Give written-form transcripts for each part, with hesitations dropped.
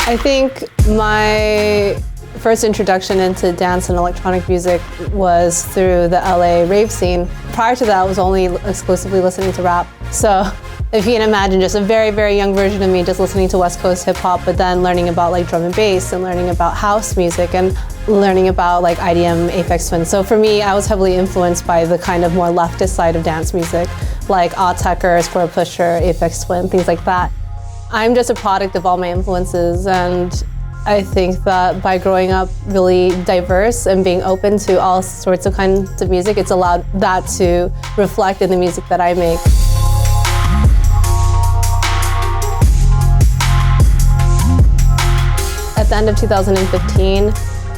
I think my first introduction into dance and electronic music was through the LA rave scene. Prior to that, I was only exclusively listening to rap. So if you can imagine just a very, very young version of me just listening to West Coast hip hop, but then learning about like drum and bass and learning about house music and learning about like IDM, Aphex Twin. So for me, I was heavily influenced by the kind of more leftist side of dance music, like Autechre, Square Pusher, Aphex Twin, things like that. I'm just a product of all my influences, and I think that by growing up really diverse and being open to all sorts of kinds of music, it's allowed that to reflect in the music that I make. At the end of 2015,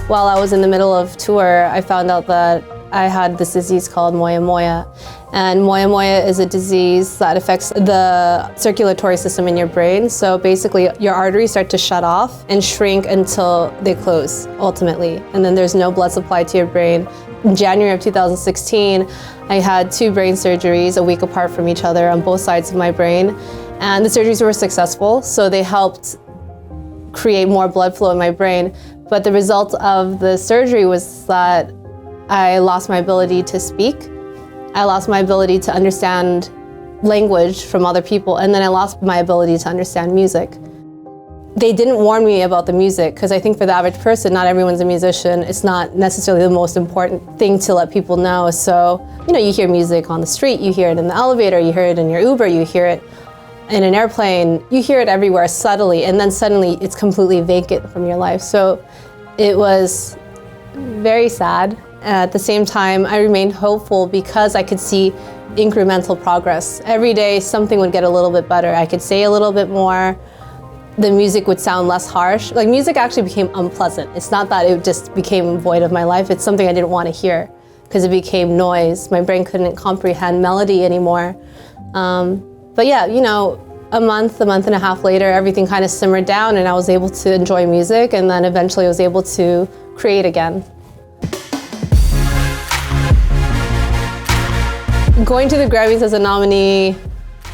while I was in the middle of tour, I found out that I had this disease called Moyamoya. And Moyamoya is a disease that affects the circulatory system in your brain. So basically, your arteries start to shut off and shrink until they close, ultimately. And then there's no blood supply to your brain. In January of 2016, I had 2 brain surgeries a week apart from each other on both sides of my brain. And the surgeries were successful, so they helped create more blood flow in my brain. But the result of the surgery was that I lost my ability to speak. I lost my ability to understand language from other people, and then I lost my ability to understand music. They didn't warn me about the music, because I think for the average person, not everyone's a musician. It's not necessarily the most important thing to let people know. So, you know, you hear music on the street, you hear it in the elevator, you hear it in your Uber, you hear it in an airplane, you hear it everywhere subtly, and then suddenly it's completely vacant from your life. So it was very sad. At the same time, I remained hopeful because I could see incremental progress. Every day, something would get a little bit better. I could say a little bit more. The music would sound less harsh. Like, music actually became unpleasant. It's not that it just became void of my life. It's something I didn't want to hear because it became noise. My brain couldn't comprehend melody anymore. But yeah, you know, a month and a half later, everything kind of simmered down and I was able to enjoy music, and then eventually I was able to create again. Going to the Grammys as a nominee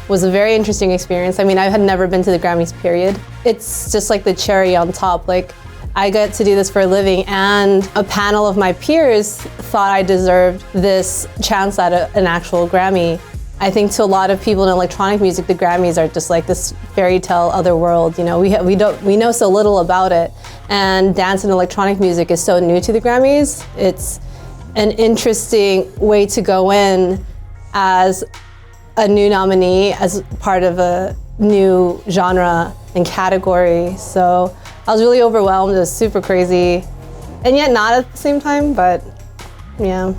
was a very interesting experience. I mean, I had never been to the Grammys, period. It's just like the cherry on top. Like, I got to do this for a living, and a panel of my peers thought I deserved this chance at an actual Grammy. I think to a lot of people in electronic music, the Grammys are just like this fairy tale other world. You know, we know so little about it, and dance and electronic music is so new to the Grammys. It's an interesting way to go in as a new nominee, as part of a new genre and category. So I was really overwhelmed. It was super crazy, and yet not at the same time, but yeah.